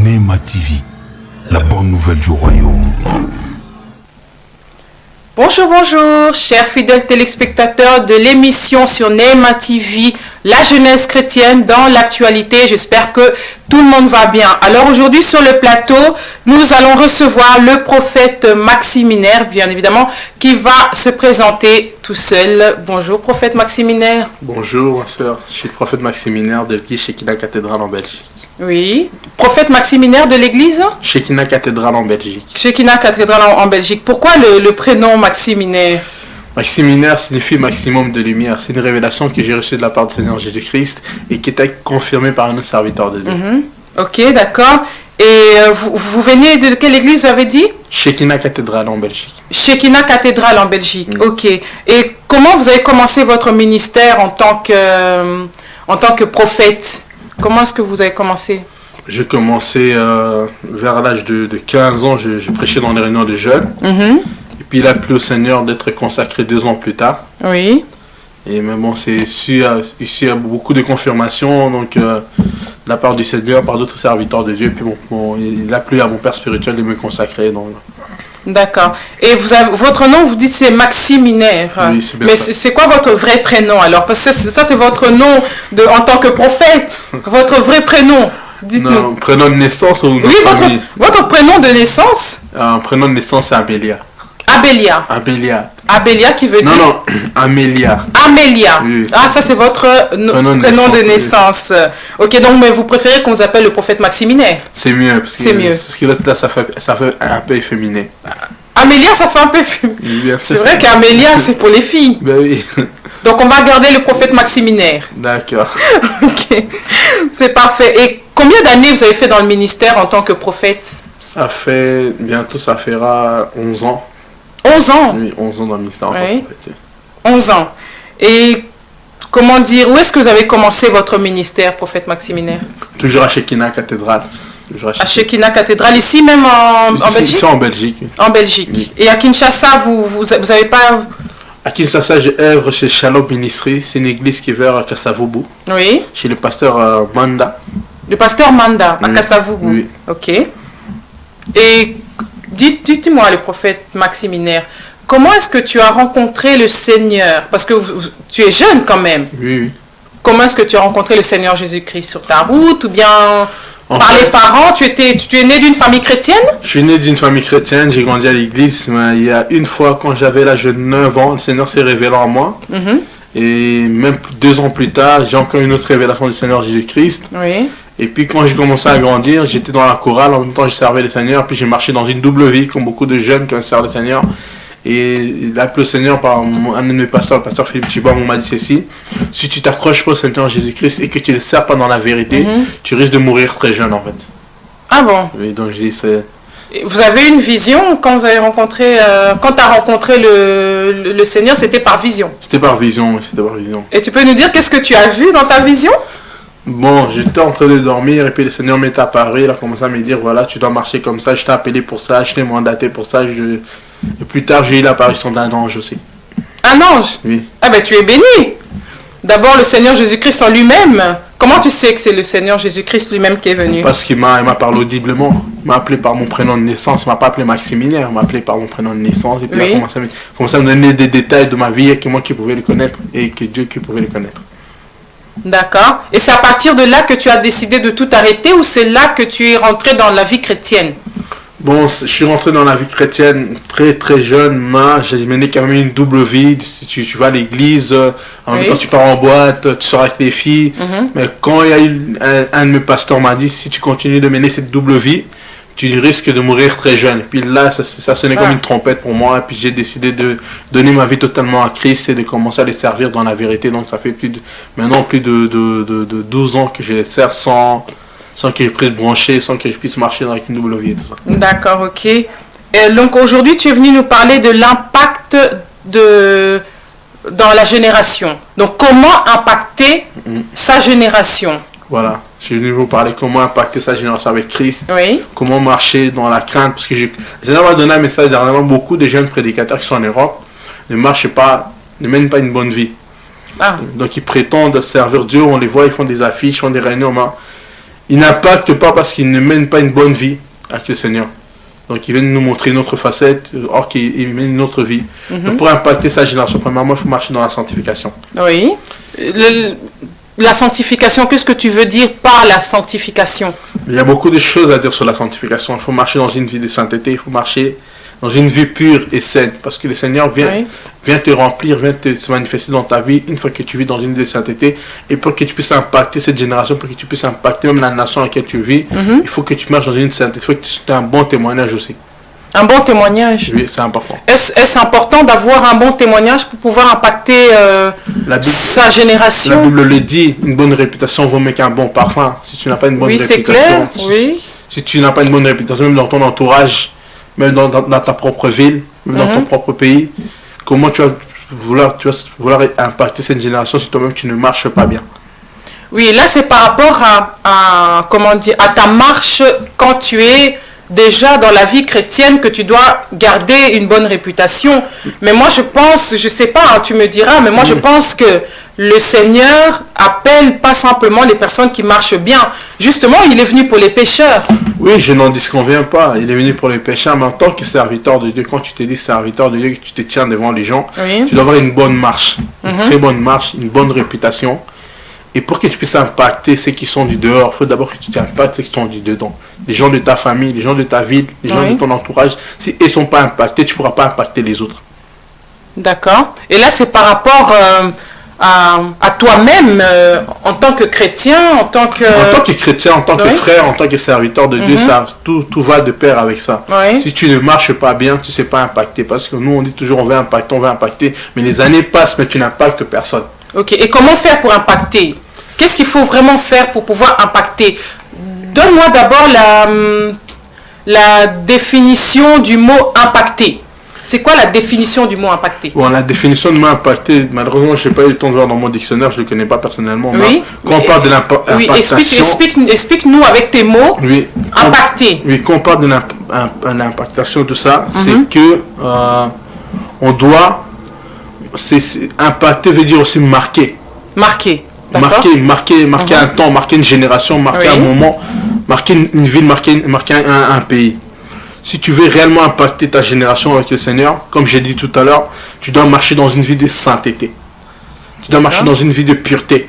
Neema TV, la bonne nouvelle du royaume. Bonjour, bonjour, chers fidèles téléspectateurs de l'émission sur Neema TV, la jeunesse chrétienne dans l'actualité. J'espère que tout le monde va bien. Alors aujourd'hui sur le plateau, nous allons recevoir le prophète Maximinaire, bien évidemment, qui va se présenter tout seul. Bonjour, prophète Maximinaire. Bonjour, ma soeur. Je suis le prophète Maximinaire de l'église Shekinah Cathédrale en Belgique. Oui, prophète Maximinaire de l'église Shekinah Cathédrale en Belgique. Shekinah Cathédrale en Belgique. Pourquoi le prénom Maximinaire? Maximinaire signifie maximum de lumière. C'est une révélation que j'ai reçue de la part du Seigneur Jésus-Christ et qui était confirmée par un autre serviteur de Dieu. Ok, d'accord. Et vous venez de quelle église, vous avez dit? Shekinah Cathédrale en Belgique. Shekinah Cathédrale en Belgique, ok. Et comment vous avez commencé votre ministère en tant que prophète? Comment est-ce que vous avez commencé? J'ai commencé vers l'âge de 15 ans, je prêchais dans les réunions de jeunes. Et puis il a plu au Seigneur d'être consacré 2 ans plus tard. Oui. Et mais bon, c'est issu à beaucoup de confirmations donc, de la part du Seigneur, par d'autres serviteurs de Dieu. Et puis bon, il a plu à mon père spirituel de me consacrer. Donc. D'accord. Et votre nom, vous dites c'est Maximinaire. Oui, c'est bien. Mais c'est quoi votre vrai prénom alors? Parce que ça, c'est votre nom en tant que prophète. Votre vrai prénom. Dites-nous. Non, prénom de naissance ou de famille? Votre prénom de naissance? Prénom de naissance, c'est Abélia. Abélia. Abélia. Abélia qui veut dire? Non, Amélia. Amélia. Oui. Ah, ça c'est votre prénom de naissance. Oui. Ok, donc mais vous préférez qu'on vous appelle le prophète Maximinaire? C'est mieux. C'est mieux. Parce que là, ça fait un peu efféminé. Amélia, ça fait un peu efféminé. Oui, c'est vrai qu'Amélia, c'est pour les filles. Ben oui. Donc on va garder le prophète Maximinaire. D'accord. Ok, c'est parfait. Et combien d'années vous avez fait dans le ministère en tant que prophète? Bientôt ça fera 11 ans. 11 ans? Oui, 11 ans dans le ministère en tant que prophète. 11 ans. Et comment dire, où est-ce que vous avez commencé votre ministère, prophète Maximinaire? Toujours à Shekinah Cathédrale. À Shekinah Cathédrale, ici même en Belgique? Ici en Belgique. Oui. En Belgique. Oui. Et à Kinshasa, vous avez pas... À Kinshasa, j'ai œuvre chez Shalom Ministry. C'est une église qui est vers Kasavubu. Oui. Chez le pasteur Manda. Le pasteur Manda, à Kasavubu. Oui. Ok. Et dites-moi, le prophète Maximinaire, comment est-ce que tu as rencontré le Seigneur? Parce que tu es jeune quand même. Oui. Comment est-ce que tu as rencontré le Seigneur Jésus-Christ sur ta route ou bien... Par les parents, tu es né d'une famille chrétienne? Je suis né d'une famille chrétienne, j'ai grandi à l'église, mais il y a une fois quand j'avais l'âge de 9 ans, le Seigneur s'est révélé en moi. Et même 2 ans plus tard, j'ai encore une autre révélation du Seigneur Jésus-Christ. Oui. Et puis quand j'ai commencé à grandir, j'étais dans la chorale, en même temps je servais le Seigneur, puis j'ai marché dans une double vie, comme beaucoup de jeunes qui servent le Seigneur. Et il a appelé le Seigneur par un de mes pasteurs, le pasteur Philippe Thibon, on m'a dit ceci: si tu t'accroches pas au Seigneur Jésus-Christ et que tu ne le sers pas dans la vérité, tu risques de mourir très jeune en fait. Ah bon? Oui, donc je dis c'est... Vous avez une vision quand vous avez rencontré, quand tu as rencontré le Seigneur, c'était par vision? C'était par vision, oui, c'était par vision. Et tu peux nous dire qu'est-ce que tu as vu dans ta vision? Bon, j'étais en train de dormir et puis le Seigneur m'est apparu, il a commencé à me dire voilà, tu dois marcher comme ça, je t'ai appelé pour ça, je t'ai mandaté pour ça. Et plus tard, j'ai eu l'apparition d'un ange aussi. Un ange? Oui. Ah ben tu es béni. D'abord le Seigneur Jésus-Christ en lui-même. Comment tu sais que c'est le Seigneur Jésus-Christ lui-même qui est venu? Parce qu'il m'a parlé audiblement. Il m'a appelé par mon prénom de naissance. Il ne m'a pas appelé Maximinaire, il m'a appelé par mon prénom de naissance. Et puis il a commencé à me donner des détails de ma vie et que moi qui pouvais le connaître et que Dieu qui pouvait le connaître. D'accord. Et c'est à partir de là que tu as décidé de tout arrêter ou c'est là que tu es rentré dans la vie chrétienne? Bon, je suis rentré dans la vie chrétienne très très jeune, mais j'ai mené quand même une double vie. Tu vas à l'église, en même temps tu pars en boîte, tu sors avec les filles. Mais quand il y a eu un de mes pasteurs m'a dit si tu continues de mener cette double vie, tu risques de mourir très jeune. Et puis là, ça sonnait comme une trompette pour moi. Et puis j'ai décidé de donner ma vie totalement à Christ et de commencer à les servir dans la vérité. Donc ça fait maintenant plus de 12 ans que je les sers sans que je puisse brancher, sans que je puisse marcher avec une double vie et tout ça. D'accord, ok. Et donc aujourd'hui, tu es venu nous parler de l'impact dans la génération. Donc comment impacter sa génération? Voilà, je suis venu vous parler comment impacter sa génération avec Christ, comment marcher dans la crainte, parce que le Seigneur m'a donné un message dernièrement, beaucoup de jeunes prédicateurs qui sont en Europe ne mènent pas une bonne vie. Donc ils prétendent servir Dieu, on les voit, ils font des affiches, ils font des réunions, Ils n'impactent pas parce qu'ils ne mènent pas une bonne vie avec le Seigneur. Donc, ils viennent nous montrer une autre facette, or qu'ils mènent une autre vie. Donc, pour impacter sa génération, premièrement, il faut marcher dans la sanctification. Oui. La sanctification, qu'est-ce que tu veux dire par la sanctification? Il y a beaucoup de choses à dire sur la sanctification. Il faut marcher dans une vie de sainteté, il faut marcher dans une vie pure et saine. Parce que le Seigneur vient te remplir, vient se manifester dans ta vie une fois que tu vis dans une vie de sainteté. Et pour que tu puisses impacter cette génération, pour que tu puisses impacter même la nation dans laquelle tu vis, il faut que tu marches dans une sainteté. Il faut que tu aies un bon témoignage aussi. Un bon témoignage. Oui, c'est important. Est-ce important d'avoir un bon témoignage pour pouvoir impacter sa génération? La Bible le dit, une bonne réputation vaut mieux qu'un bon parfum. Si tu n'as pas une bonne réputation, si tu n'as pas une bonne réputation, même dans ton entourage, même dans ta propre ville, même dans ton propre pays, comment tu vas vouloir impacter cette génération si toi-même tu ne marches pas bien? Oui, là c'est par rapport à ta marche quand tu es déjà dans la vie chrétienne, que tu dois garder une bonne réputation. Mais moi je pense, je sais pas, hein, tu me diras, mais moi je pense que le Seigneur appelle pas simplement les personnes qui marchent bien. Justement, il est venu pour les pécheurs. Oui, je n'en disconviens pas. Il est venu pour les pécheurs, mais en tant que serviteur de Dieu, quand tu te dis serviteur de Dieu, que tu te tiens devant les gens, tu dois avoir une bonne marche, une très bonne marche, une bonne réputation. Et pour que tu puisses impacter ceux qui sont du dehors, il faut d'abord que tu impactes ceux qui sont du dedans. Les gens de ta famille, les gens de ta ville, les gens de ton entourage. Si ils ne sont pas impactés, tu ne pourras pas impacter les autres. D'accord. Et là, c'est par rapport à toi-même, en tant que chrétien, en tant que chrétien, en tant que frère, en tant que serviteur de Dieu, ça, tout va de pair avec ça. Si tu ne marches pas bien, tu ne sais pas impacter. Parce que nous, on dit toujours on veut impacter. Mais les années passent, mais tu n'impactes personne. Ok, et comment faire pour impacter? Qu'est-ce qu'il faut vraiment faire pour pouvoir impacter? Donne-moi d'abord la définition du mot impacter. C'est quoi la définition du mot impacter? Bon, la définition du mot impacter, malheureusement, je n'ai pas eu le temps de voir dans mon dictionnaire, je ne le connais pas personnellement. Oui. Quand on parle de l'impactation... Explique-nous avec tes mots, impacter. Oui, quand on parle de l'impactation, tout ça, c'est que on doit... impacter veut dire aussi marquer. Marquer un temps, marquer une génération, marquer un moment, marquer une ville, marquer un pays. Si tu veux réellement impacter ta génération avec le Seigneur, comme j'ai dit tout à l'heure, tu dois marcher dans une vie de sainteté. Tu dois marcher dans une vie de pureté.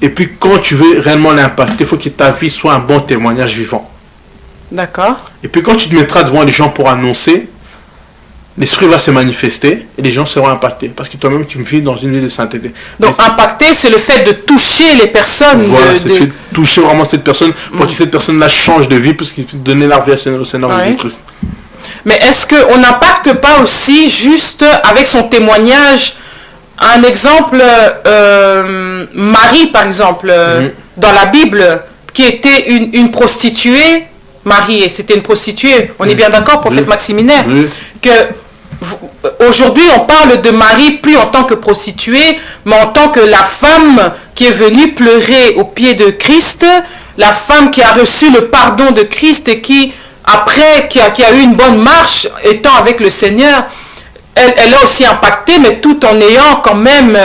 Et puis quand tu veux réellement l'impacter, il faut que ta vie soit un bon témoignage vivant. D'accord. Et puis quand tu te mettras devant les gens pour annoncer, l'esprit va se manifester et les gens seront impactés. Parce que toi-même, tu vis dans une vie de sainteté. Donc, impacter, c'est le fait de toucher les personnes. Voilà, c'est de toucher vraiment cette personne pour que cette personne-là change de vie, pour qu'il puisse donner leur vie au Seigneur Jésus-Christ. Mais est-ce qu'on n'impacte pas aussi juste avec son témoignage? Un exemple, Marie, par exemple, dans la Bible, qui était une prostituée. Marie, c'était une prostituée. On est bien d'accord, prophète Maximinaire, que aujourd'hui on parle de Marie plus en tant que prostituée, mais en tant que la femme qui est venue pleurer aux pieds de Christ, la femme qui a reçu le pardon de Christ et qui a eu une bonne marche étant avec le Seigneur. Elle a aussi impacté, mais tout en ayant quand même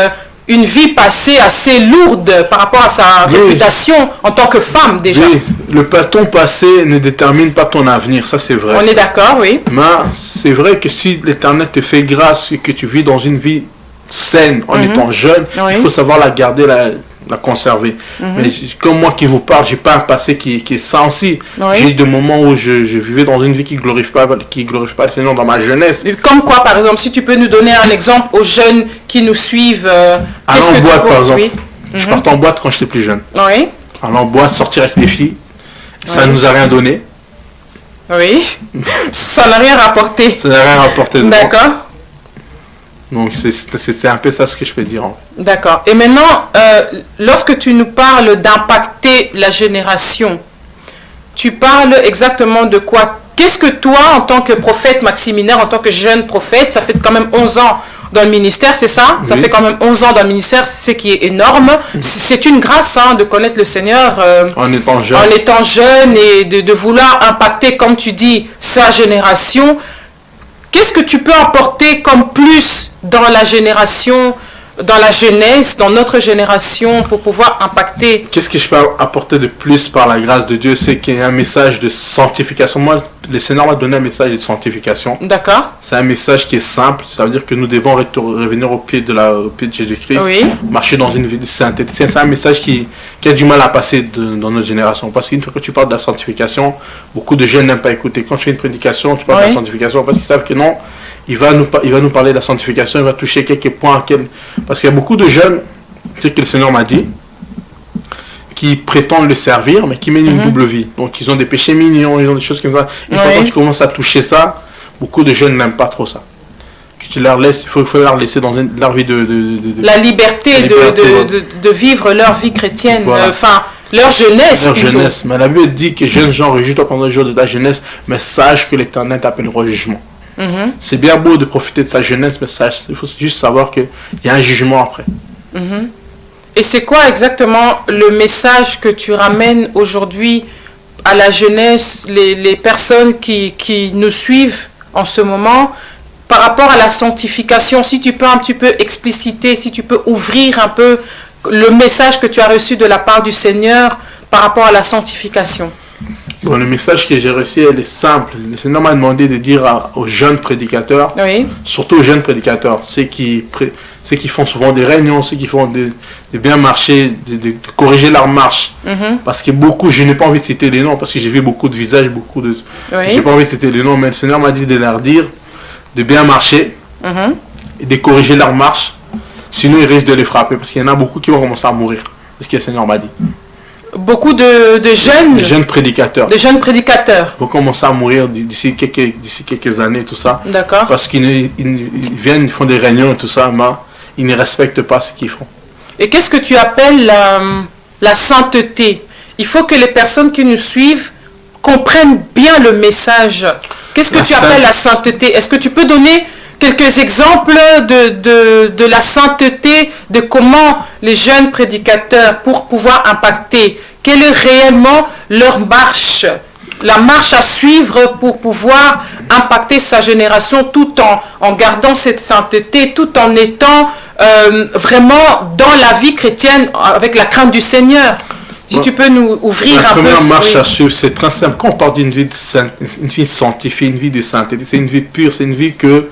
une vie passée assez lourde par rapport à sa réputation en tant que femme déjà. Oui, ton passé ne détermine pas ton avenir, ça c'est vrai. On est d'accord, oui. Mais c'est vrai que si l'Éternel te fait grâce et que tu vis dans une vie saine en étant jeune, il faut savoir la garder, la conserver. Mais comme moi qui vous parle, j'ai pas un passé qui est sain aussi. J'ai des moments où je vivais dans une vie qui glorifie pas le Seigneur dans ma jeunesse. Comme quoi, par exemple, si tu peux nous donner un exemple aux jeunes qui nous suivent. Aller en boîte, par exemple. Je partais en boîte quand j'étais plus jeune. Oui. Aller en boîte, sortir avec des filles, ça ne nous a rien donné. Oui. Ça n'a rien rapporté. Ça n'a rien rapporté. D'accord. Donc, c'est un peu ça ce que je peux dire. D'accord. Et maintenant, lorsque tu nous parles d'impacter la génération, tu parles exactement de quoi? Qu'est-ce que toi, en tant que prophète Maximinaire, en tant que jeune prophète, ça fait quand même 11 ans dans le ministère, c'est ça? Ça fait quand même 11 ans dans le ministère, c'est ce qui est énorme. C'est une grâce de connaître le Seigneur en étant jeune. En étant jeune et de vouloir impacter, comme tu dis, sa génération. Qu'est-ce que tu peux apporter comme plus dans la génération dans la jeunesse, dans notre génération, pour pouvoir impacter? Qu'est-ce que je peux apporter de plus par la grâce de Dieu? C'est qu'il y a un message de sanctification. Moi, le Seigneur m'a donné un message de sanctification. D'accord. C'est un message qui est simple. Ça veut dire que nous devons revenir au pied de Jésus-Christ, Oui. marcher dans une vie de sainteté. C'est un message qui a du mal à passer dans notre génération. Parce qu'une fois que tu parles de la sanctification, beaucoup de jeunes n'aiment pas écouter. Quand tu fais une prédication, tu parles de la sanctification parce qu'ils savent que non, il va nous parler de la sanctification, il va toucher quelques points. Parce qu'il y a beaucoup de jeunes, c'est ce que le Seigneur m'a dit, qui prétendent le servir, mais qui mènent une double vie. Donc, ils ont des péchés mignons, ils ont des choses comme ça. Et quand tu commences à toucher ça, beaucoup de jeunes n'aiment pas trop ça. Que tu leur laisses, il faut leur laisser dans leur vie la liberté de vivre leur vie chrétienne, voilà. Enfin, leur jeunesse. Leur plutôt. jeunesse. Mais la Bible dit que jeunes gens, réjouis-toi pendant le jour de ta jeunesse, mais sache que l'Éternel t'appellera au jugement. C'est bien beau de profiter de sa jeunesse, mais sache, il faut juste savoir qu'il y a un jugement après. Et c'est quoi exactement le message que tu ramènes aujourd'hui à la jeunesse, les personnes qui nous suivent en ce moment, par rapport à la sanctification? Si tu peux un petit peu expliciter, si tu peux ouvrir un peu le message que tu as reçu de la part du Seigneur par rapport à la sanctification. Bon, le message que j'ai reçu, elle est simple. Le Seigneur m'a demandé de dire aux jeunes prédicateurs, surtout aux jeunes prédicateurs, ceux qui font souvent des réunions, ceux qui font de bien marcher, de corriger leur marche. Parce que beaucoup, je n'ai pas envie de citer les noms, parce que j'ai vu beaucoup de visages, j'ai pas envie de citer les noms, mais le Seigneur m'a dit de leur dire de bien marcher et de corriger leur marche, sinon ils risquent de les frapper, parce qu'il y en a beaucoup qui vont commencer à mourir. C'est ce que le Seigneur m'a dit. Beaucoup de jeunes... De jeunes prédicateurs. De jeunes prédicateurs. Vont commencer à mourir d'ici quelques années, tout ça. D'accord. Parce qu'ils viennent, ils font des réunions et tout ça, mais ils ne respectent pas ce qu'ils font. Et qu'est-ce que tu appelles la sainteté? Il faut que les personnes qui nous suivent comprennent bien le message. Qu'est-ce que tu appelles la sainteté? Est-ce que tu peux donner quelques exemples de la sainteté, de comment les jeunes prédicateurs, pour pouvoir impacter, quelle est réellement leur marche, la marche à suivre pour pouvoir impacter sa génération tout en gardant cette sainteté, tout en étant vraiment dans la vie chrétienne avec la crainte du Seigneur? Si tu peux nous ouvrir un peu. La première marche à suivre, c'est très simple. Quand on parle d'une vie une vie sanctifiée, une vie de sainteté, c'est une vie pure, c'est une vie que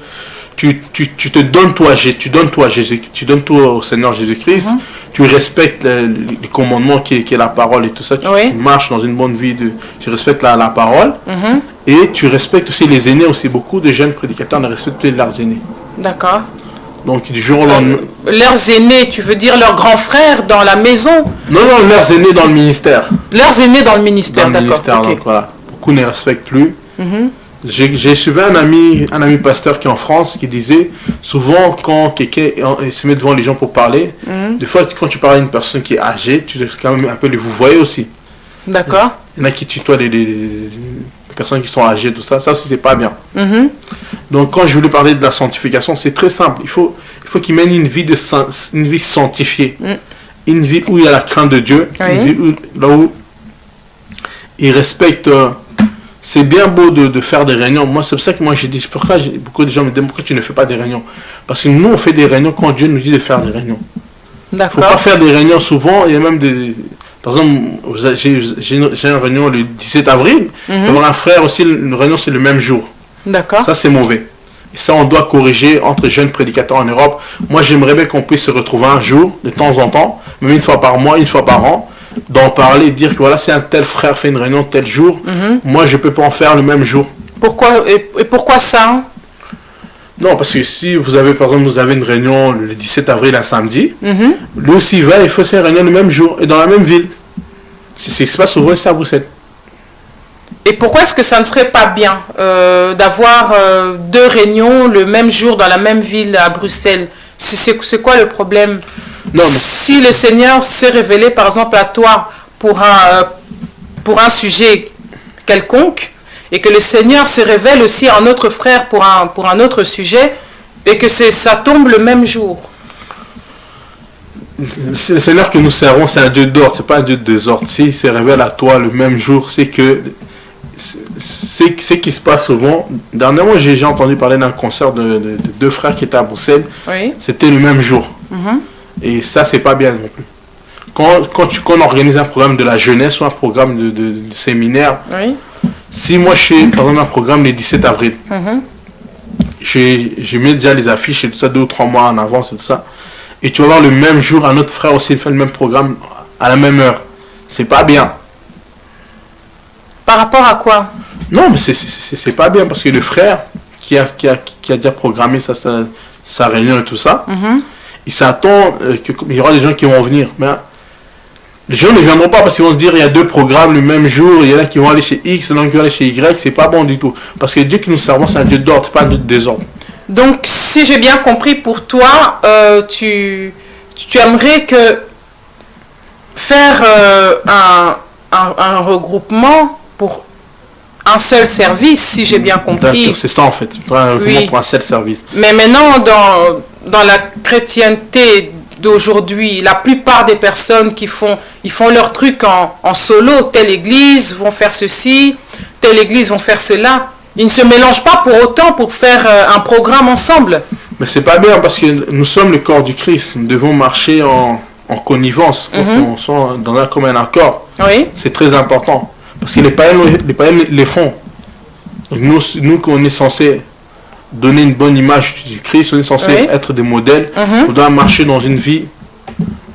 tu te donnes toi à Jésus, tu donnes toi au Seigneur Jésus-Christ, tu respectes les commandements qui est la parole et tout ça, tu marches dans une bonne vie, tu respectes la parole, et tu respectes aussi les aînés aussi. Beaucoup de jeunes prédicateurs ne respectent plus leurs aînés. D'accord. Donc du jour au lendemain... leurs aînés, tu veux dire leurs grands frères dans la maison? Non, leurs aînés dans le ministère. Leurs aînés dans le ministère, d'accord. Okay. Donc voilà, beaucoup ne respectent plus. J'ai suivi un ami pasteur qui est en France qui disait souvent quand quelqu'un se met devant les gens pour parler, des fois quand tu parles à une personne qui est âgée, tu dois quand même un peu les vous voyez aussi. D'accord. Il y en a qui tutoient les personnes qui sont âgées, tout ça. Ça aussi, c'est pas bien. Donc quand je voulais parler de la sanctification, c'est très simple. Il faut qu'ils mènent une vie sanctifiée. Une vie où il y a la crainte de Dieu. Une vie là où ils respectent... c'est bien beau de faire des réunions. Moi, c'est pour ça que moi, j'ai dit, pourquoi beaucoup de gens me demandent pourquoi tu ne fais pas des réunions? Parce que nous, on fait des réunions quand Dieu nous dit de faire des réunions. Il ne faut pas faire des réunions souvent. Il y a même des... Par exemple, j'ai une réunion le 17 avril. Avoir un frère aussi, une réunion, c'est le même jour. D'accord. Ça, c'est mauvais. Et ça, on doit corriger entre jeunes prédicateurs en Europe. Moi, j'aimerais bien qu'on puisse se retrouver un jour, de temps en temps, même une fois par mois, une fois par an, d'en parler, dire que voilà, si un tel frère fait une réunion tel jour, moi, je ne peux pas en faire le même jour. Pourquoi, et pourquoi ça? Non, parce que si vous avez, par exemple, vous avez une réunion le 17 avril, un samedi, lui aussi va, il faut faire une réunion le même jour et dans la même ville. C'est ce qui se passe souvent ici à Bruxelles. Et pourquoi est-ce que ça ne serait pas bien d'avoir deux réunions le même jour dans la même ville à Bruxelles? C'est quoi le problème? Non, mais... Si le Seigneur s'est révélé, par exemple, à toi pour un sujet quelconque, et que le Seigneur se révèle aussi à un autre frère pour un autre sujet, et que ça tombe le même jour. Le Seigneur que nous servons, c'est un Dieu d'ordre, c'est pas un Dieu de désordre. S'il se révèle à toi le même jour, c'est que ce qui se passe souvent. Dernièrement, j'ai entendu parler d'un concert de deux frères qui étaient à Bruxelles. Oui. C'était le même jour. Et ça, c'est pas bien non plus. Quand on organise un programme de la jeunesse ou un programme de séminaire, Oui. si moi je fais par exemple un programme le 17 avril, je mets déjà les affiches et tout ça 2 ou 3 mois en avance et tout ça, et tu vas voir le même jour un autre frère aussi fait le même programme à la même heure. C'est pas bien. Par rapport à quoi? Non, mais c'est pas bien parce que le frère qui a déjà programmé sa réunion et tout ça, il s'attend qu'il y aura des gens qui vont venir. Mais les gens ne viendront pas parce qu'ils vont se dire il y a 2 programmes le même jour, il y en a qui vont aller chez X, il y en a qui vont aller chez Y, c'est pas bon du tout. Parce que Dieu qui nous servons, c'est un Dieu d'ordre, c'est pas un Dieu de désordre. Donc, si j'ai bien compris, pour toi, tu aimerais que faire un regroupement pour un seul service, si j'ai bien compris. C'est ça en fait, pour un seul service. Mais maintenant, dans la chrétienté d'aujourd'hui, la plupart des personnes ils font leur truc en solo. Telle église vont faire ceci, telle église vont faire cela. Ils ne se mélangent pas pour autant pour faire un programme ensemble. Mais c'est pas bien parce que nous sommes le corps du Christ. Nous devons marcher en connivence, on soit dans un commun accord. Oui. C'est très important. Parce que les païens les font. Nous qu'on est censé donner une bonne image du Christ, on est censé être des modèles, on doit marcher dans une vie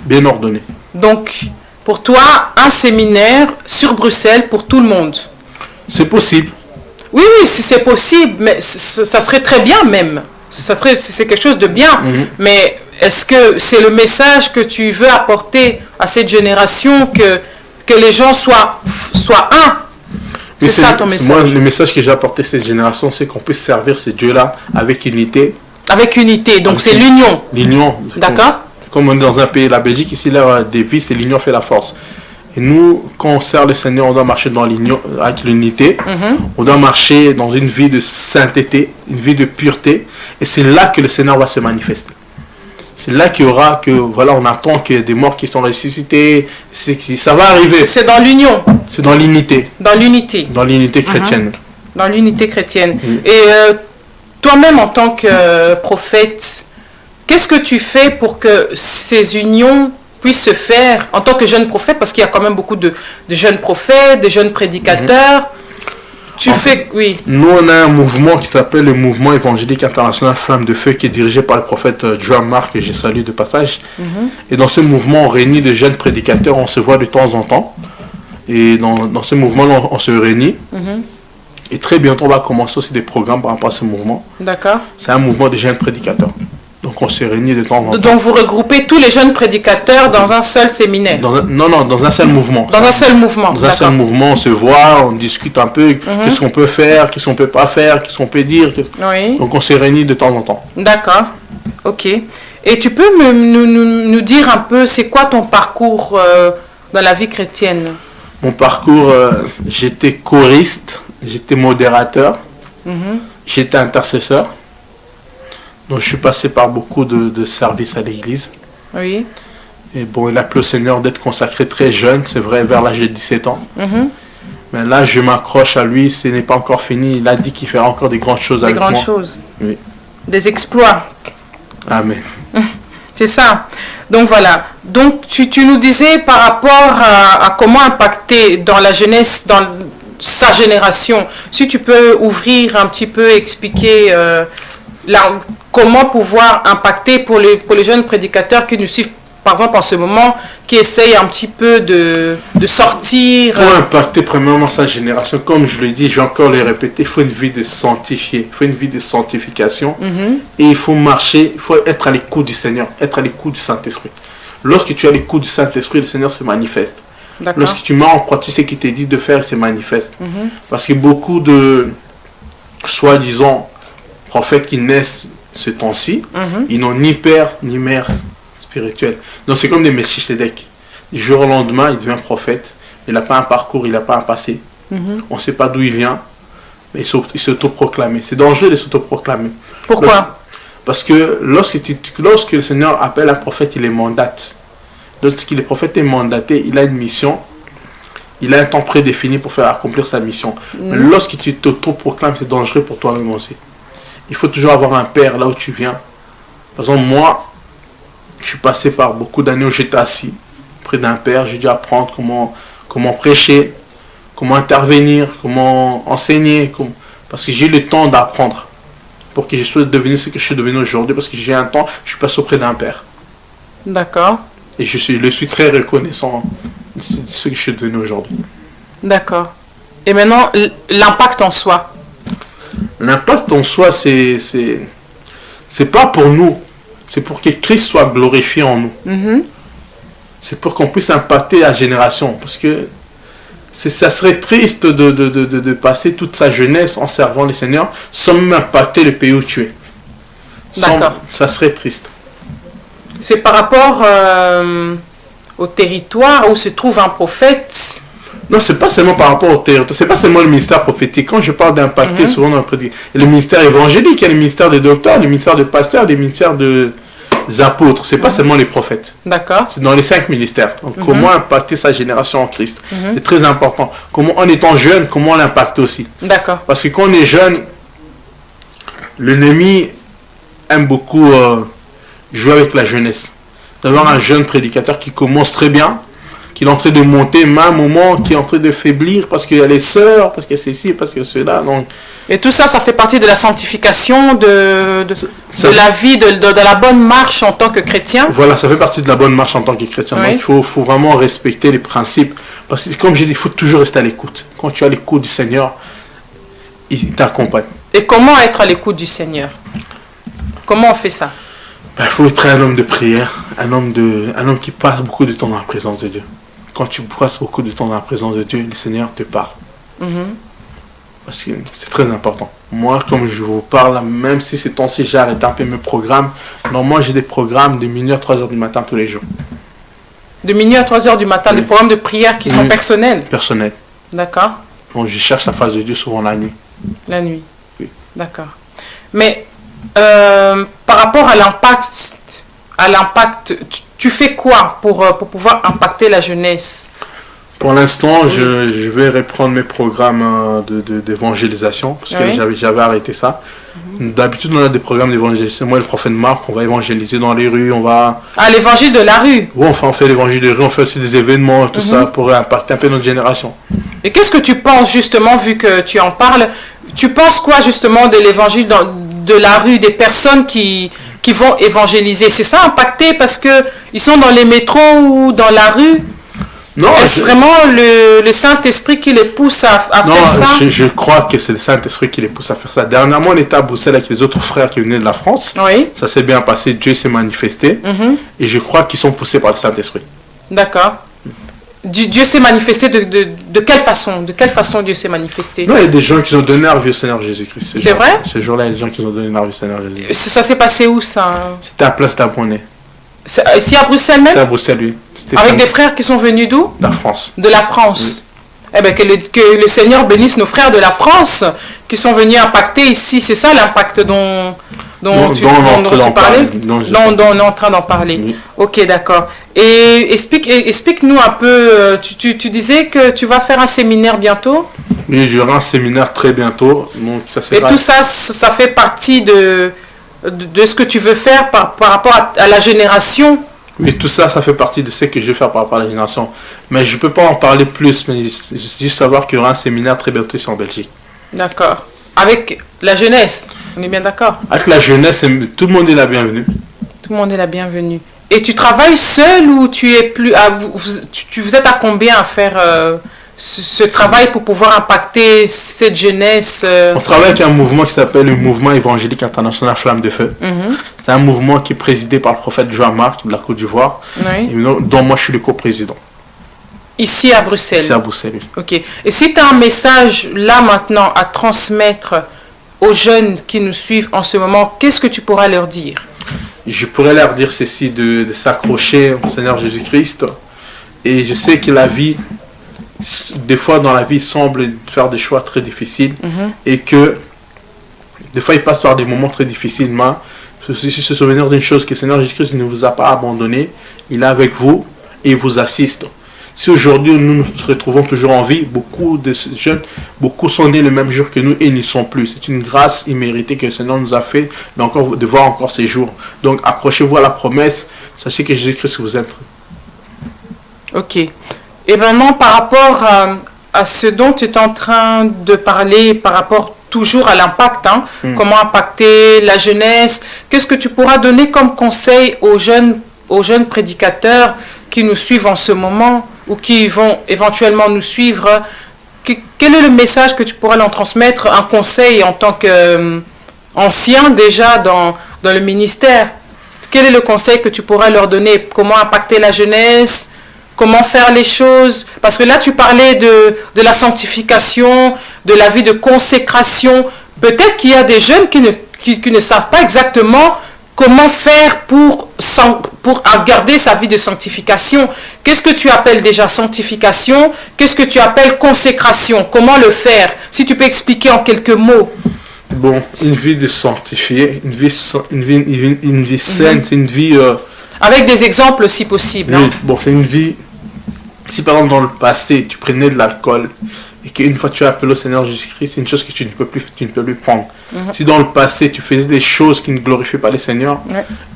bien ordonnée. Donc, pour toi, un séminaire sur Bruxelles pour tout le monde? C'est possible. Oui, c'est possible, mais ça serait très bien même. C'est quelque chose de bien. Mais est-ce que c'est le message que tu veux apporter à cette génération que les gens soient un? C'est ça ton message. Moi, le message que j'ai apporté à cette génération, c'est qu'on puisse servir ces dieux-là avec unité. Avec unité, donc c'est l'union. L'union. D'accord. Comme on est dans un pays, la Belgique, ici, la devise, c'est l'union fait la force. Et nous, quand on sert le Seigneur, on doit marcher dans l'union, avec l'unité. On doit marcher dans une vie de sainteté, une vie de pureté. Et c'est là que le Seigneur va se manifester. C'est là qu'il y aura que, voilà, on attend qu'il y ait des morts qui sont ressuscités. Ça va arriver. C'est dans l'union. C'est dans l'unité. Dans l'unité. Dans l'unité chrétienne. Dans l'unité chrétienne. Et toi-même, en tant que prophète, qu'est-ce que tu fais pour que ces unions puissent se faire en tant que jeune prophète? Parce qu'il y a quand même beaucoup de jeunes prophètes, de jeunes prédicateurs. Oui. Nous, on a un mouvement qui s'appelle le Mouvement évangélique international Flamme de Feu, qui est dirigé par le prophète Joan Marc, que j'ai salué de passage. Et dans ce mouvement, on réunit de jeunes prédicateurs, on se voit de temps en temps. Et dans ce mouvement-là, on se réunit. Et très bientôt, on va commencer aussi des programmes par rapport à ce mouvement. D'accord. C'est un mouvement de jeunes prédicateurs. Donc on se réunit de temps en temps. Donc vous regroupez tous les jeunes prédicateurs dans un seul séminaire? Dans un seul mouvement. Dans un seul mouvement. Dans un seul mouvement, on se voit, on discute un peu, qu'est-ce qu'on peut faire, qu'est-ce qu'on peut pas faire, qu'est-ce qu'on peut dire. Oui. Donc on se réunit de temps en temps. D'accord. Ok. Et tu peux nous dire un peu, c'est quoi ton parcours dans la vie chrétienne? Mon parcours, j'étais choriste, j'étais modérateur, j'étais intercesseur. Donc je suis passé par beaucoup de services à l'église. Oui. Et bon, il a plu au Seigneur d'être consacré très jeune, c'est vrai, vers l'âge de 17 ans. Mais là, je m'accroche à lui, ce n'est pas encore fini. Il a dit qu'il fera encore des grandes choses avec moi. Des grandes choses. Oui. Des exploits. Amen. C'est ça. Donc voilà. Donc tu nous disais par rapport à comment impacter dans la jeunesse, dans sa génération. Si tu peux ouvrir un petit peu, expliquer comment pouvoir impacter pour les jeunes prédicateurs qui nous suivent, par exemple en ce moment, qui essayent un petit peu de sortir. Pour impacter premièrement sa génération, comme je le dis, je vais encore le répéter, il faut une vie de sanctifié, il faut une vie de sanctification. Et il faut marcher, il faut être à l'écoute du Seigneur, être à l'écoute du Saint-Esprit. Lorsque tu es à l'écoute du Saint-Esprit, le Seigneur se manifeste. Lorsque tu mets en pratique ce qu'il te dit de faire, il se manifeste. Parce que beaucoup de soi-disant prophètes qui naissent ce temps-ci, ils n'ont ni père ni mère spirituelle. Donc c'est comme des Melchisedec. Du jour au lendemain, il devient prophète. Il n'a pas un parcours, il n'a pas un passé. On ne sait pas d'où il vient, mais il s'autoproclame. C'est dangereux de s'autoproclamer. Pourquoi? Parce que lorsque le Seigneur appelle un prophète, il les mandate. Lorsque le prophète est mandaté, il a une mission. Il a un temps prédéfini pour faire accomplir sa mission. Mais lorsque tu t'autoproclames, c'est dangereux pour toi-même aussi. Il faut toujours avoir un père là où tu viens. Par exemple, moi, Je suis passé par beaucoup d'années où j'étais assis près d'un père. J'ai dû apprendre comment prêcher, comment intervenir, comment enseigner. Parce que j'ai eu le temps d'apprendre pour que je sois devenu ce que je suis devenu aujourd'hui. Parce que j'ai un temps, je suis passé auprès d'un père. D'accord. Et je suis très reconnaissant de ce que je suis devenu aujourd'hui. D'accord. Et maintenant, l'impact en soi. L'impact en soi, c'est pas pour nous. C'est pour que Christ soit glorifié en nous. C'est pour qu'on puisse impacter la génération. Parce que ça serait triste de passer toute sa jeunesse en servant le Seigneur sans même impacter le pays où tu es. D'accord. Ça serait triste. C'est par rapport au territoire où se trouve un prophète. Non, c'est pas seulement par rapport au territoire, c'est pas seulement le ministère prophétique. Quand je parle d'impacter, souvent dans le prédicat, il y a le ministère évangélique, il y a le ministère des docteurs, le ministère des pasteurs, le ministère des apôtres. C'est pas seulement les prophètes. D'accord. C'est dans les 5 ministères. Donc, comment impacter sa génération en Christ? C'est très important. Comment, en étant jeune, comment l'impacter aussi? D'accord. Parce que quand on est jeune, l'ennemi aime beaucoup jouer avec la jeunesse. D'avoir un jeune prédicateur qui commence très bien, qu'il est en train de monter, mais à un moment qui est en train de faiblir parce qu'il y a les sœurs, parce qu'il y a ceci, parce qu'il y a cela. Donc, et tout ça, ça fait partie de la sanctification, de la vie, de la bonne marche en tant que chrétien. Voilà, ça fait partie de la bonne marche en tant que chrétien. Oui. Donc il faut vraiment respecter les principes. Parce que comme j'ai dit, il faut toujours rester à l'écoute. Quand tu as l'écoute du Seigneur, il t'accompagne. Et comment être à l'écoute du Seigneur? Comment on fait ça? Il faut être un homme de prière, un homme qui passe beaucoup de temps dans la présence de Dieu. Quand tu passes beaucoup de temps dans la présence de Dieu, le Seigneur te parle. Parce que c'est très important. Moi, comme je vous parle, même si ces temps-ci j'ai arrêté un peu mes programmes, normalement j'ai des programmes de minuit à 3h du matin tous les jours. De minuit à 3h du matin, des programmes de prière qui sont personnels? Personnels. D'accord. Donc je cherche la face de Dieu souvent la nuit. La nuit. Oui. D'accord. Mais par rapport à l'impact, tu fais quoi pour pouvoir impacter la jeunesse? Pour l'instant, je vais reprendre mes programmes d'évangélisation, parce que j'avais arrêté ça. D'habitude, on a des programmes d'évangélisation. Moi et le prophète Marc, on va évangéliser dans les rues, on va... Ah, l'évangile de la rue? Oui, on fait l'évangile de rue, on fait aussi des événements, tout ça, pour impacter un peu notre génération. Et qu'est-ce que tu penses, justement, vu que tu en parles, tu penses quoi, justement, de l'évangile de la rue, des personnes qui vont évangéliser? C'est ça, impacter, parce qu'ils sont dans les métros ou dans la rue? Non, est-ce vraiment le Saint-Esprit qui les pousse à faire ça? Non, je crois que c'est le Saint-Esprit qui les pousse à faire ça. Dernièrement, on était à Bruxelles avec les autres frères qui venaient de la France. Oui. Ça s'est bien passé, Dieu s'est manifesté. Et je crois qu'ils sont poussés par le Saint-Esprit. D'accord. Dieu s'est manifesté de quelle façon? De quelle façon Dieu s'est manifesté? Non, il y a des gens qui ont donné leur vie au Seigneur Jésus-Christ. C'est vrai? Ce jour-là, il y a des gens qui ont donné leur vie au Seigneur Jésus-Christ. Ça s'est passé où, ça? C'était à Place d'Abonnet. Ici à Bruxelles même? C'est à Bruxelles, oui. Avec des frères qui sont venus d'où? De la France. De la France. Oui. Eh bien, que le Seigneur bénisse nos frères de la France qui sont venus impacter ici. C'est ça l'impact dont tu parlais? Dont on est en train d'en parler. Oui. Ok, d'accord. Et explique-nous un peu, tu disais que tu vas faire un séminaire bientôt? Oui, j'aurai un séminaire très bientôt. Donc ça sera... Et tout ça, ça fait partie de ce que tu veux faire par rapport à la génération? Oui, tout ça, ça fait partie de ce que je vais faire par rapport à la génération. Mais je ne peux pas en parler plus, mais juste savoir qu'il y aura un séminaire très bientôt ici en Belgique. D'accord. Avec la jeunesse, on est bien d'accord? Avec la jeunesse, tout le monde est la bienvenue. Tout le monde est la bienvenue. Et tu travailles seul ou tu es plus... vous êtes à combien à faire ce travail pour pouvoir impacter cette jeunesse? On travaille avec un mouvement qui s'appelle le Mouvement évangélique international Flamme de Feu. C'est un mouvement qui est présidé par le prophète Jean-Marc de la Côte d'Ivoire, dont moi je suis le coprésident. Ici à Bruxelles? Ici à Bruxelles, oui. Ok. Et si tu as un message là maintenant à transmettre aux jeunes qui nous suivent en ce moment, qu'est-ce que tu pourras leur dire? Je pourrais leur dire ceci, de s'accrocher au Seigneur Jésus-Christ. Et je sais que la vie... des fois dans la vie semble faire des choix très difficiles et que des fois il passe par des moments très difficiles, mais il faut se souvenir d'une chose, que le Seigneur Jésus-Christ ne vous a pas abandonné, il est avec vous et il vous assiste. Si aujourd'hui nous nous retrouvons toujours en vie, beaucoup de ces jeunes, beaucoup sont nés le même jour que nous et n'y sont plus. C'est une grâce imméritée que le Seigneur nous a fait de voir encore ces jours. Donc accrochez-vous à la promesse, sachez que Jésus-Christ vous aime. Ok. Et maintenant, par rapport à ce dont tu es en train de parler, par rapport toujours à l'impact, comment impacter la jeunesse, qu'est-ce que tu pourras donner comme conseil aux jeunes prédicateurs qui nous suivent en ce moment ou qui vont éventuellement nous suivre? Quel est le message que tu pourras leur transmettre, un conseil en tant qu'ancien déjà dans le ministère? Quel est le conseil que tu pourras leur donner? Comment impacter la jeunesse? Comment faire les choses? Parce que là, tu parlais de la sanctification, de la vie de consécration. Peut-être qu'il y a des jeunes qui ne savent pas exactement comment faire pour garder sa vie de sanctification. Qu'est-ce que tu appelles déjà sanctification? Qu'est-ce que tu appelles consécration? Comment le faire? Si tu peux expliquer en quelques mots. Bon, une vie de sanctifié, une vie saine, c'est une vie... Avec des exemples si possible. Oui, bon, c'est une vie... Si par exemple dans le passé, tu prenais de l'alcool et qu'une fois tu as appelé au Seigneur Jésus-Christ, c'est une chose que tu ne peux plus prendre. Si dans le passé, tu faisais des choses qui ne glorifiaient pas le Seigneur,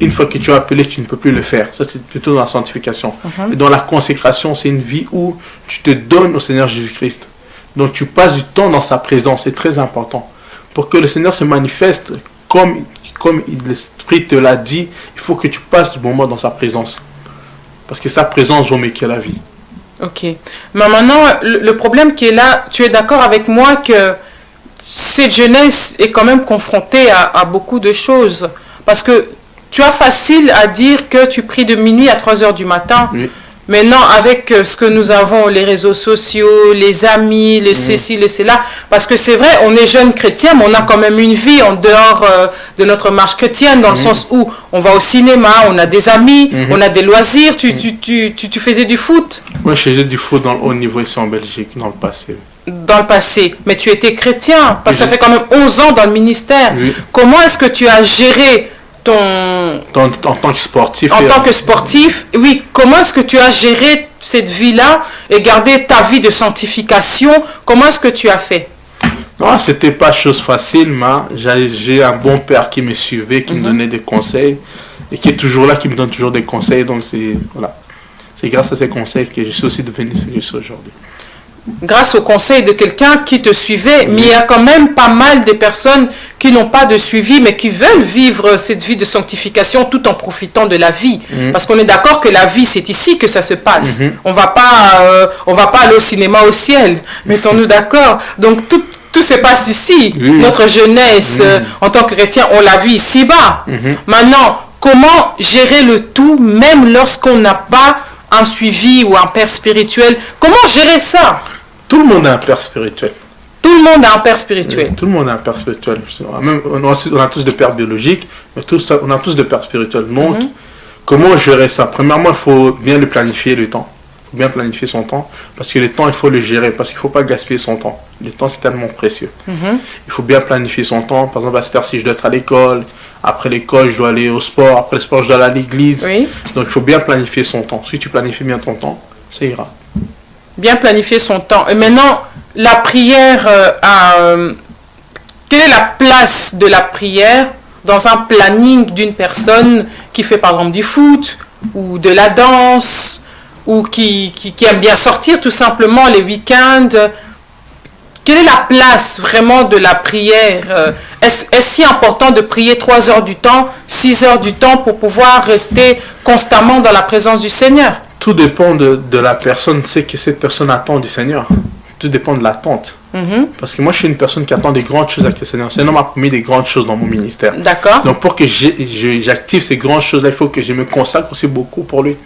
une fois que tu as appelé, tu ne peux plus le faire. Ça, c'est plutôt dans la sanctification. Et dans la consécration, c'est une vie où tu te donnes au Seigneur Jésus-Christ. Donc tu passes du temps dans sa présence, c'est très important. Pour que le Seigneur se manifeste comme l'Esprit te l'a dit, il faut que tu passes du moment dans sa présence. Parce que sa présence vaut mieux que la vie. Ok. Mais maintenant, le problème qui est là, tu es d'accord avec moi que cette jeunesse est quand même confrontée à beaucoup de choses. Parce que tu as facile à dire que tu pries de minuit à 3 heures du matin. Oui. Maintenant, avec ce que nous avons, les réseaux sociaux, les amis, le ceci, le cela, parce que c'est vrai, on est jeunes chrétiens, mais on a quand même une vie en dehors de notre marche chrétienne, dans le sens où on va au cinéma, on a des amis, on a des loisirs. Tu faisais du foot? Moi, je faisais du foot dans le haut niveau ici en Belgique, dans le passé. Dans le passé, mais tu étais chrétien, parce que ça fait quand même 11 ans dans le ministère. Oui. Comment est-ce que tu as géré en tant que sportif. En tant que sportif, oui. Comment est-ce que tu as géré cette vie-là et gardé ta vie de sanctification? Comment est-ce que tu as fait? Non, c'était pas chose facile, mais j'ai un bon père qui me suivait, qui me donnait des conseils et qui est toujours là, qui me donne toujours des conseils. Donc c'est grâce à ces conseils que je suis aussi devenu ce que je suis aujourd'hui. Grâce au conseil de quelqu'un qui te suivait, mais il y a quand même pas mal de personnes qui n'ont pas de suivi, mais qui veulent vivre cette vie de sanctification tout en profitant de la vie. Parce qu'on est d'accord que la vie, c'est ici que ça se passe. On va pas aller au cinéma au ciel. Mettons-nous d'accord. Donc tout se passe ici. Notre jeunesse, en tant que chrétien, on la vit ici-bas. Maintenant, comment gérer le tout, même lorsqu'on n'a pas un suivi ou un père spirituel? Comment gérer ça? Tout le monde a un père spirituel. Tout le monde a un père spirituel. Tout le monde a un père spirituel. On a tous des pères biologiques, mais on a tous des pères spirituels. Donc, comment gérer ça? Premièrement, il faut bien le planifier, le temps. Il faut bien planifier son temps. Parce que le temps, il faut le gérer. Parce qu'il ne faut pas gaspiller son temps. Le temps, c'est tellement précieux. Il faut bien planifier son temps. Par exemple, à cette heure-ci, je dois être à l'école. Après l'école, je dois aller au sport. Après le sport, je dois aller à l'église. Oui. Donc, il faut bien planifier son temps. Si tu planifies bien ton temps, ça ira. Bien planifier son temps. Et maintenant, la prière, quelle est la place de la prière dans un planning d'une personne qui fait par exemple du foot ou de la danse ou qui aime bien sortir tout simplement les week-ends? Quelle est la place vraiment de la prière? Est-ce si important de prier 3 heures du temps, 6 heures du temps pour pouvoir rester constamment dans la présence du Seigneur? Tout dépend de la personne, c'est que cette personne attend du Seigneur. Tout dépend de l'attente. Parce que moi, je suis une personne qui attend des grandes choses avec le Seigneur. Le Seigneur m'a promis des grandes choses dans mon ministère. D'accord. Donc, pour que j'active ces grandes choses-là, il faut que je me consacre aussi beaucoup pour lui.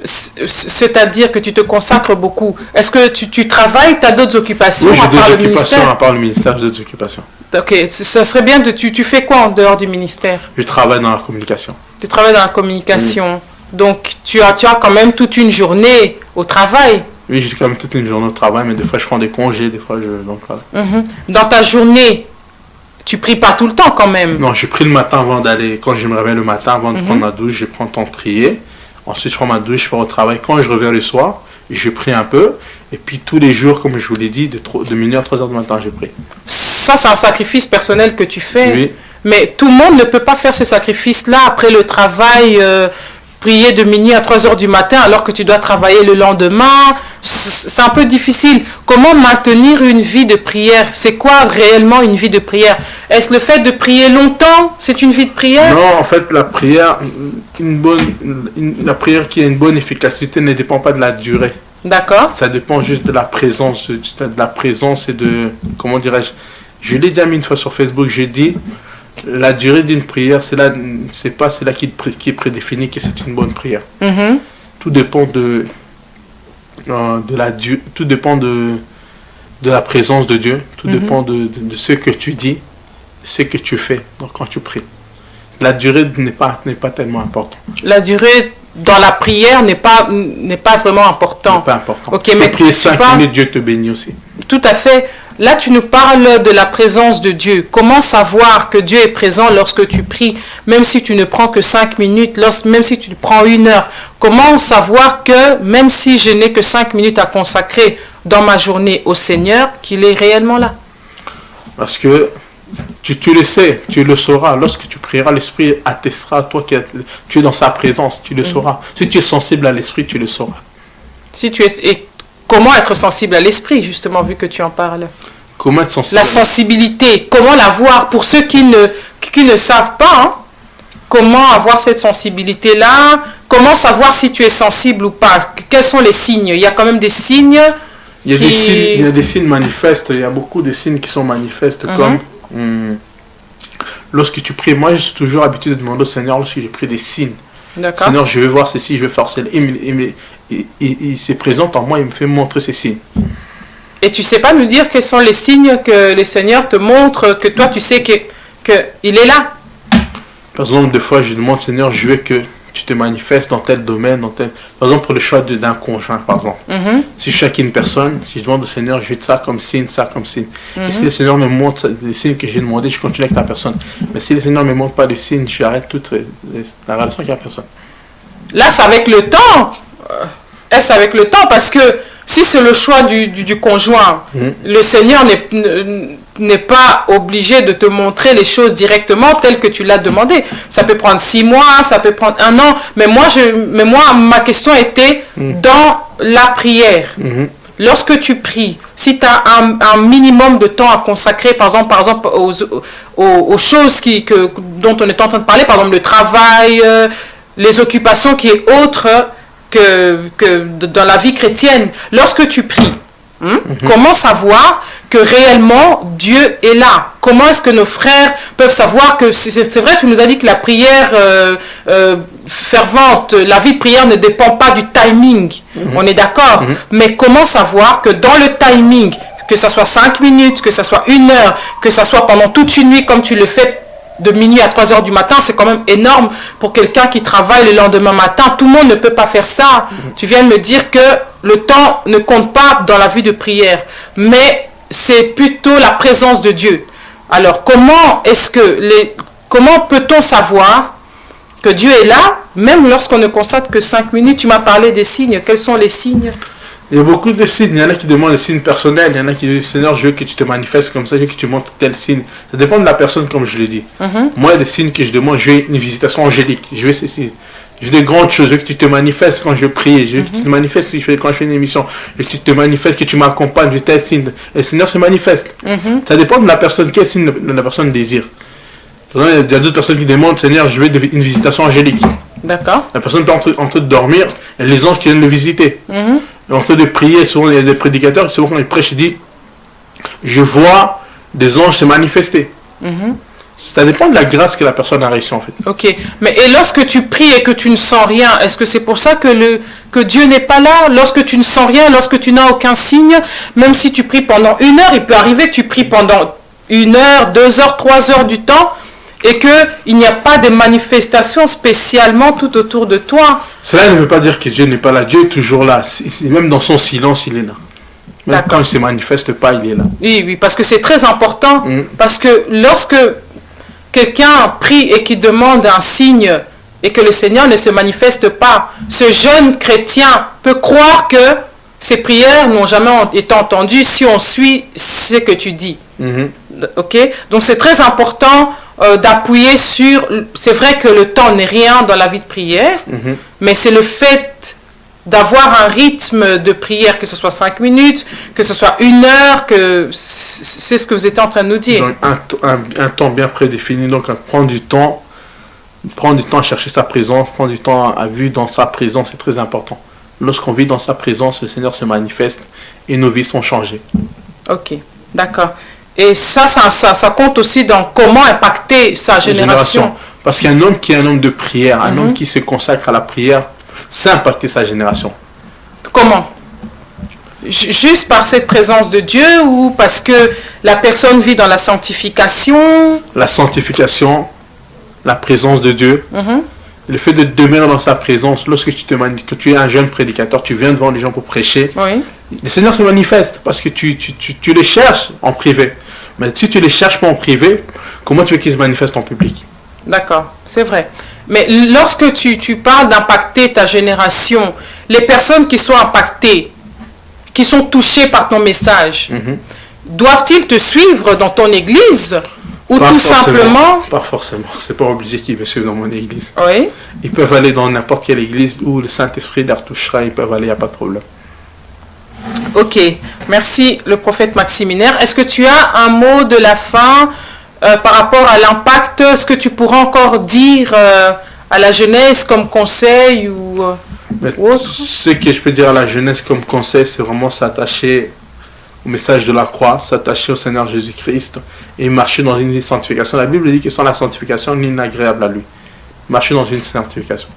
C'est-à-dire que tu te consacres beaucoup. Est-ce que tu travailles, tu as d'autres occupations? Oui, j'ai d'autres occupations à part le ministère, j'ai d'autres occupations. Ok, ça serait bien tu fais quoi en dehors du ministère? Je travaille dans la communication. Tu travailles dans la communication. Donc, tu as quand même toute une journée au travail. Oui, j'ai quand même toute une journée au travail, mais des fois je prends des congés, des fois donc voilà. Dans ta journée, tu pries pas tout le temps quand même? Non, je prie le matin avant d'aller, quand je me réveille le matin, avant de prendre ma douche, je prends le temps de prier. Ensuite, je prends ma douche, je pars au travail. Quand je reviens le soir, je prie un peu. Et puis, tous les jours, comme je vous l'ai dit, de minuit à 3 heures du matin, je prie. Ça, c'est un sacrifice personnel que tu fais. Oui. Mais tout le monde ne peut pas faire ce sacrifice-là après le travail, prier de minuit à 3 heures du matin alors que tu dois travailler le lendemain. C'est un peu difficile. Comment maintenir une vie de prière? C'est quoi réellement une vie de prière? Est-ce le fait de prier longtemps, c'est une vie de prière? Non, en fait, la prière, la prière qui a une bonne efficacité ne dépend pas de la durée. D'accord. Ça dépend juste de la présence, et de, comment dirais-je, je l'ai déjà mis une fois sur Facebook, j'ai dit, la durée d'une prière, c'est pas celle-là qui est prédéfinie que c'est une bonne prière. Mm-hmm. Tout dépend tout dépend de la présence de Dieu, tout dépend de ce que tu dis, ce que tu fais quand tu pries. La durée n'est pas tellement importante. La durée dans la prière n'est pas vraiment important. C'est pas important. Ok, tu mais peux prier 5 minutes, Dieu te bénit aussi. Tout à fait. Là, tu nous parles de la présence de Dieu. Comment savoir que Dieu est présent lorsque tu pries, même si tu ne prends que 5 minutes, même si tu prends 1 heure? Comment savoir que, même si je n'ai que 5 minutes à consacrer dans ma journée au Seigneur, qu'il est réellement là? Parce que tu le sais, tu le sauras. Lorsque tu prieras, l'Esprit attestera, toi tu es dans sa présence, tu le sauras. Si tu es sensible à l'Esprit, tu le sauras. Et comment être sensible à l'Esprit, justement, vu que tu en parles? Comment être sensible? La sensibilité, comment l'avoir? Pour ceux qui ne savent pas, hein, comment avoir cette sensibilité-là? Comment savoir si tu es sensible ou pas? Quels sont les signes? Il y a quand même des signes. Il y a des signes manifestes, il y a beaucoup de signes qui sont manifestes, comme lorsque tu pries. Moi, je suis toujours habitué de demander au Seigneur lorsque je prie des signes. D'accord. Seigneur, je vais voir ceci, je vais faire cela. Il se présente en moi, il me fait montrer ces signes. Et tu sais pas nous dire quels sont les signes que le Seigneur te montre, que toi tu sais que il est là? Par exemple, des fois, je demande, Seigneur, je veux que tu te manifestes dans tel domaine, par exemple, pour le choix d'un conjoint, par exemple. Si je choisis une personne, si je demande au Seigneur, je veux ça comme signe, ça comme signe. Et si le Seigneur me montre les signes que j'ai demandé, je continue avec la personne. Mais si le Seigneur ne me montre pas de signes, j'arrête toute la relation avec la personne. Là, c'est avec le temps. Est-ce avec le temps? Parce que si c'est le choix du conjoint, le Seigneur n'est pas obligé de te montrer les choses directement telles que tu l'as demandé. Ça peut prendre 6 mois, ça peut prendre 1 an. Mais moi, ma question était dans la prière. Lorsque tu pries, si tu as un minimum de temps à consacrer, par exemple aux choses dont on est en train de parler, par exemple le travail, les occupations qui est autre que dans la vie chrétienne, lorsque tu pries, comment savoir que réellement Dieu est là? Comment est-ce que nos frères peuvent savoir que c'est vrai, tu nous as dit que la prière fervente, la vie de prière ne dépend pas du timing, on est d'accord, mais comment savoir que dans le timing, que ça soit 5 minutes, que ça soit 1 heure, que ça soit pendant toute une nuit comme tu le fais de minuit à 3 heures du matin, c'est quand même énorme pour quelqu'un qui travaille le lendemain matin. Tout le monde ne peut pas faire ça. Tu viens de me dire que le temps ne compte pas dans la vie de prière, mais c'est plutôt la présence de Dieu. Alors, comment peut-on savoir que Dieu est là, même lorsqu'on ne constate que 5 minutes? Tu m'as parlé des signes. Quels sont les signes? Il y a beaucoup de signes. Il y en a qui demandent des signes personnels. Il y en a qui disent, Seigneur, je veux que tu te manifestes comme ça, je veux que tu montres tel signe. Ça dépend de la personne, comme je l'ai dit. Moi, il y a des signes que je demande. Je veux une visitation angélique. Je veux ces signes. Je veux des grandes choses. Je veux que tu te manifestes quand je prie. Je veux que tu te manifestes quand je fais une émission. Je veux que tu te manifestes, que tu m'accompagnes. Je veux tel signe. Et le Seigneur se manifeste. Ça dépend de la personne. Quel signe la personne désire. Par exemple, il y a d'autres personnes qui demandent, Seigneur, je veux une visitation angélique. D'accord. La personne peut en train de dormir et les anges qui viennent le visiter. En train de prier, souvent il y a des prédicateurs qui souvent quand ils prêchent, ils disent je vois des anges se manifester. Ça dépend de la grâce que la personne a reçue en fait. Ok, mais et lorsque tu pries et que tu ne sens rien, est-ce que c'est pour ça que Dieu n'est pas là? Lorsque tu ne sens rien, lorsque tu n'as aucun signe, même si tu pries pendant 1 heure, il peut arriver que tu pries pendant 1 heure, 2 heures, 3 heures du temps, et qu'il n'y a pas de manifestation spécialement tout autour de toi. Cela ne veut pas dire que Dieu n'est pas là. Dieu est toujours là. Même dans son silence, il est là. Même quand il ne se manifeste pas, il est là. Oui, parce que c'est très important. Parce que lorsque quelqu'un prie et qui demande un signe et que le Seigneur ne se manifeste pas. Ce jeune chrétien peut croire que ses prières n'ont jamais été entendues si on suit ce que tu dis. Ok? Donc c'est très important d'appuyer sur... C'est vrai que le temps n'est rien dans la vie de prière, mais c'est le fait d'avoir un rythme de prière, que ce soit 5 minutes, que ce soit 1 heure, que c'est ce que vous êtes en train de nous dire. Donc un temps bien prédéfini, donc prendre du temps à chercher sa présence, prendre du temps à vivre dans sa présence, c'est très important. Lorsqu'on vit dans sa présence, le Seigneur se manifeste et nos vies sont changées. Ok, d'accord. Et ça compte aussi dans comment impacter sa génération. Parce qu'un homme qui est un homme de prière, un homme qui se consacre à la prière, ça impacte sa génération. Comment? Juste par cette présence de Dieu ou parce que la personne vit dans la sanctification? La sanctification, la présence de Dieu, le fait de demeurer dans sa présence, lorsque que tu es un jeune prédicateur, tu viens devant les gens pour prêcher, le Seigneur se manifeste parce que tu les cherches en privé. Mais si tu les cherches pas en privé, comment tu veux qu'ils se manifestent en public? D'accord, c'est vrai. Mais lorsque tu parles d'impacter ta génération, les personnes qui sont impactées, qui sont touchées par ton message, doivent-ils te suivre dans ton église? Ou pas tout simplement... Pas forcément. C'est pas obligé qu'ils me suivent dans mon église. Oui. Ils peuvent aller dans n'importe quelle église où le Saint-Esprit leur touchera. Ils peuvent aller, il n'y a pas de problème. Ok. Merci, le prophète Maximinaire. Est-ce que tu as un mot de la fin par rapport à l'impact? Est-ce que tu pourras encore dire à la jeunesse comme conseil ou autre? Ce que je peux dire à la jeunesse comme conseil, c'est vraiment s'attacher au message de la croix, s'attacher au Seigneur Jésus-Christ et marcher dans une vie de sanctification. La Bible dit que sans la sanctification, ni agréable à lui. Marcher dans une sanctification.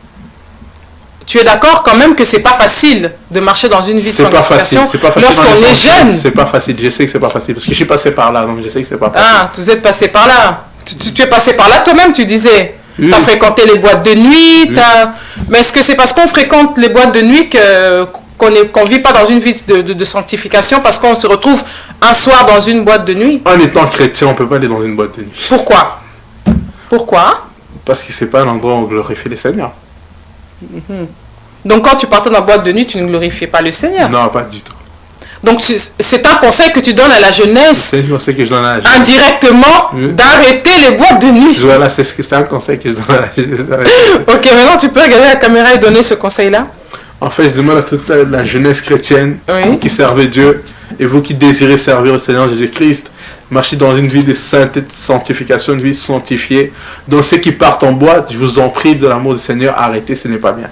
Tu es d'accord quand même que c'est pas facile de marcher dans une vie de sanctification lorsqu'on est jeune? C'est pas facile, je sais que c'est pas facile, parce que je suis passé par là, donc je sais que c'est pas facile. Ah, vous êtes passé par là. Tu es passé par là toi-même, tu disais. Oui. Tu as fréquenté les boîtes de nuit, oui. Mais est-ce que c'est parce qu'on fréquente les boîtes de nuit qu'on ne vit pas dans une vie de sanctification, parce qu'on se retrouve un soir dans une boîte de nuit? En étant chrétien, on ne peut pas aller dans une boîte de nuit. Pourquoi? Parce que ce n'est pas un endroit où on glorifie le Seigneur. Donc quand tu partais dans la boîte de nuit, tu ne glorifiais pas le Seigneur? Non, pas du tout. Donc c'est un conseil que tu donnes à la jeunesse, c'est un conseil que je donne à la jeunesse, indirectement, oui. D'arrêter les boîtes de nuit. Voilà, c'est un conseil que je donne à la jeunesse. Ok, maintenant tu peux regarder la caméra et donner ce conseil-là. En fait, je demande à toute la jeunesse chrétienne, oui. Qui servait Dieu, et vous qui désirez servir le Seigneur Jésus-Christ, marchez dans une vie de sainteté, de sanctification, une vie sanctifiée. Donc ceux qui partent en boîte, je vous en prie, de l'amour du Seigneur, arrêtez, ce n'est pas bien.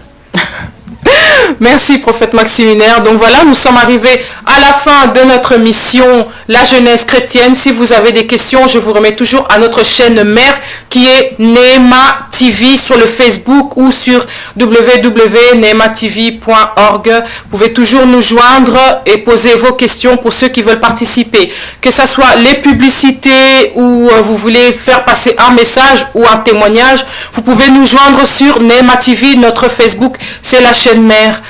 Merci, prophète Maximinaire. Donc voilà, nous sommes arrivés à la fin de notre mission, la jeunesse chrétienne. Si vous avez des questions, je vous remets toujours à notre chaîne mère qui est Neema TV sur le Facebook ou sur www.neematv.org. Vous pouvez toujours nous joindre et poser vos questions pour ceux qui veulent participer. Que ce soit les publicités ou vous voulez faire passer un message ou un témoignage, vous pouvez nous joindre sur Neema TV, notre Facebook, c'est la chaîne mère.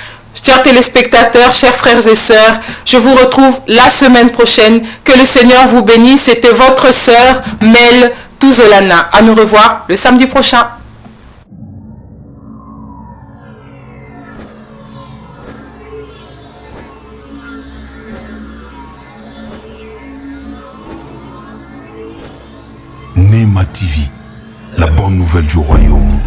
Chers téléspectateurs, chers frères et sœurs, je vous retrouve la semaine prochaine. Que le Seigneur vous bénisse. C'était votre sœur Mel Touzolana. À nous revoir le samedi prochain. Neema TV, la bonne nouvelle du royaume.